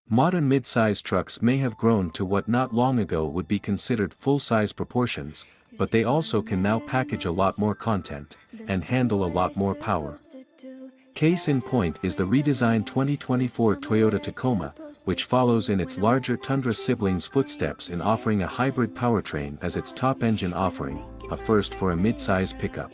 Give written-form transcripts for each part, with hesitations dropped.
Modern mid-size trucks may have grown to what not long ago would be considered full-size proportions, but they also can now package a lot more content, and handle a lot more power. Case in point is the redesigned 2024 Toyota Tacoma, which follows in its larger Tundra sibling's footsteps in offering a hybrid powertrain as its top engine offering, a first for a mid-size pickup.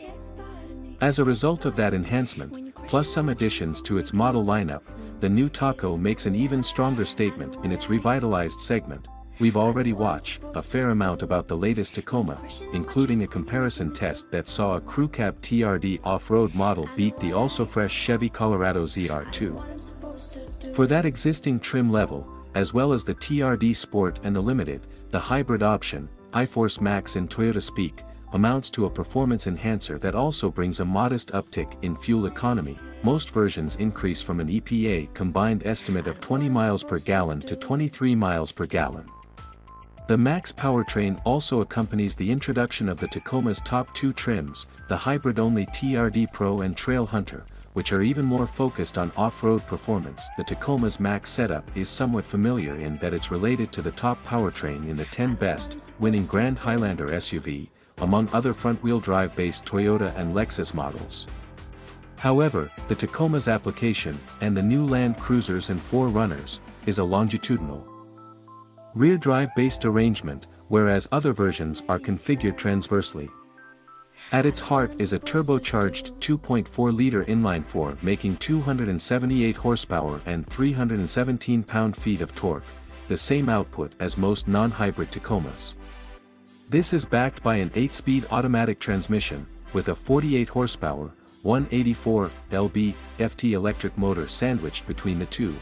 As a result of that enhancement, plus some additions to its model lineup, the new Taco makes an even stronger statement in its revitalized segment. We've already watched a fair amount about the latest Tacoma, including a comparison test that saw a crew cab TRD off-road model beat the also-fresh Chevy Colorado ZR2. For that existing trim level, as well as the TRD Sport and the Limited, the hybrid option, iForce Max in Toyota speak, amounts to a performance enhancer that also brings a modest uptick in fuel economy. Most versions increase from an EPA combined estimate of 20 miles per gallon to 23 miles per gallon. The Max powertrain also accompanies the introduction of the Tacoma's top two trims, the hybrid-only TRD Pro and Trail Hunter, which are even more focused on off-road performance. The Tacoma's Max setup is somewhat familiar in that it's related to the top powertrain in the 10 Best, winning Grand Highlander SUV, among other front-wheel drive-based Toyota and Lexus models. However, the Tacoma's application, and the new Land Cruisers and 4Runners, is a longitudinal rear drive-based arrangement, whereas other versions are configured transversely. At its heart is a turbocharged 2.4-liter inline-4 making 278 horsepower and 317 pound-feet of torque, the same output as most non-hybrid Tacomas. This is backed by an 8-speed automatic transmission, with a 48 horsepower, 184 lb FT electric motor sandwiched between the two.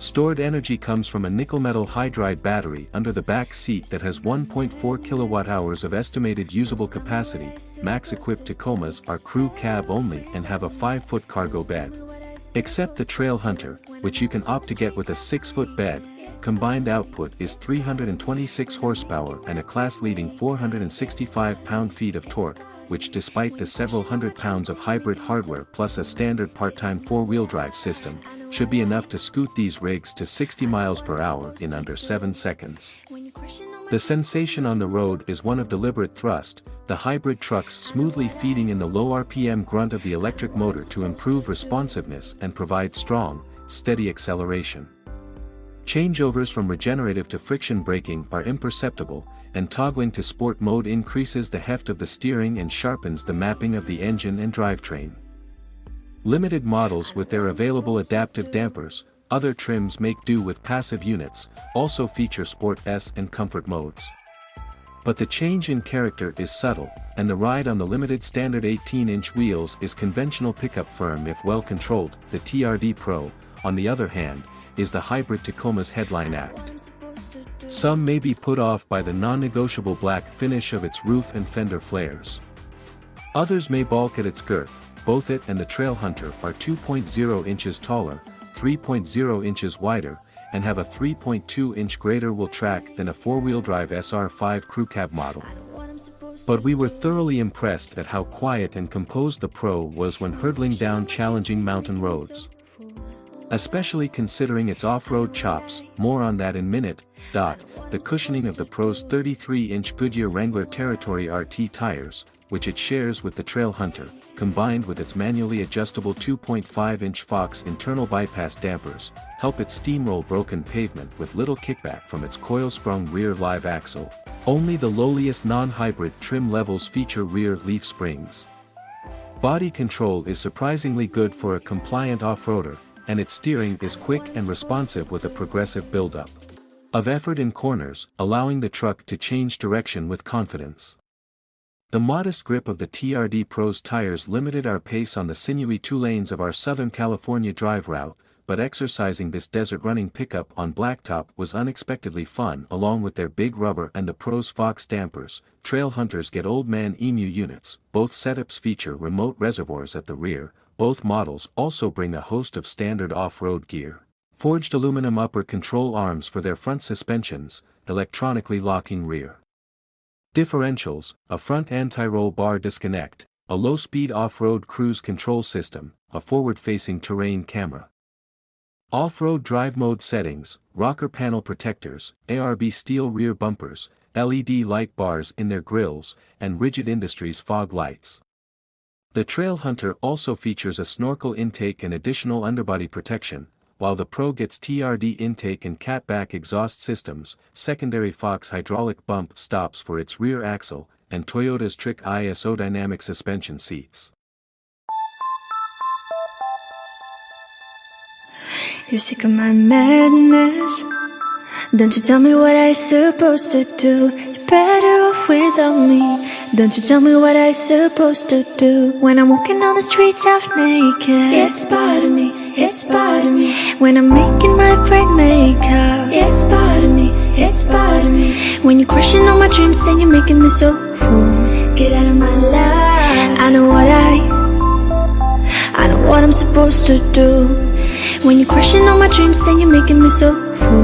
Stored energy comes from a nickel-metal hydride battery under the back seat that has 1.4 kilowatt-hours of estimated usable capacity. Max-equipped Tacomas are crew cab only and have a 5-foot cargo bed. Except the Trail Hunter, which you can opt to get with a 6-foot bed, combined output is 326 horsepower and a class-leading 465 pound-feet of torque, which despite the several hundred pounds of hybrid hardware plus a standard part-time 4-wheel drive system, should be enough to scoot these rigs to 60 miles per hour in under 7 seconds. The sensation on the road is one of deliberate thrust, the hybrid trucks smoothly feeding in the low RPM grunt of the electric motor to improve responsiveness and provide strong, steady acceleration. Changeovers from regenerative to friction braking are imperceptible, and toggling to sport mode increases the heft of the steering and sharpens the mapping of the engine and drivetrain. Limited models with their available adaptive dampers, other trims make do with passive units, also feature Sport S and Comfort modes. But the change in character is subtle, and the ride on the limited standard 18-inch wheels is conventional pickup firm if well controlled. The TRD Pro, on the other hand, is the hybrid Tacoma's headline act. Some may be put off by the non-negotiable black finish of its roof and fender flares. Others may balk at its girth. Both it and the Trail Hunter are 2.0 inches taller, 3.0 inches wider, and have a 3.2-inch greater wheel track than a 4-wheel drive SR5 crew cab model. But we were thoroughly impressed at how quiet and composed the Pro was when hurdling down challenging mountain roads. Especially considering its off-road chops, more on that in minute. The cushioning of the Pro's 33-inch Goodyear Wrangler Territory RT tires, which it shares with the Trail Hunter, combined with its manually adjustable 2.5-inch Fox internal bypass dampers, help it steamroll broken pavement with little kickback from its coil-sprung rear live axle. Only the lowliest non-hybrid trim levels feature rear leaf springs. Body control is surprisingly good for a compliant off-roader, and its steering is quick and responsive with a progressive build-up of effort in corners, allowing the truck to change direction with confidence. The modest grip of the TRD Pro's tires limited our pace on the sinewy 2 lanes of our Southern California drive route, but exercising this desert-running pickup on blacktop was unexpectedly fun. Along with their big rubber and the Pro's Fox dampers, Trail Hunters get Old Man Emu units. Both setups feature remote reservoirs at the rear. Both models also bring a host of standard off-road gear. Forged aluminum upper control arms for their front suspensions, electronically locking rear differentials, a front anti-roll bar disconnect, a low-speed off-road cruise control system, a forward-facing terrain camera. Off-road drive mode settings, rocker panel protectors, ARB steel rear bumpers, LED light bars in their grills, and Rigid Industries fog lights. The Trail Hunter also features a snorkel intake and additional underbody protection, while the Pro gets TRD intake and catback exhaust systems, secondary Fox hydraulic bump stops for its rear axle, and Toyota's Trick ISO dynamic suspension seats. You're sick of my madness. Don't you tell me what I supposed to do. You're better off without me. Don't you tell me what I supposed to do. When I'm walking on the streets half naked, it's part of me, it's part of me. When I'm making my brain makeup, it's part of me, it's part of me. When you're crushing on my dreams and you're making me so full, get out of my life. I know what I'm supposed to do. When you're crushing on my dreams and you're making me so full,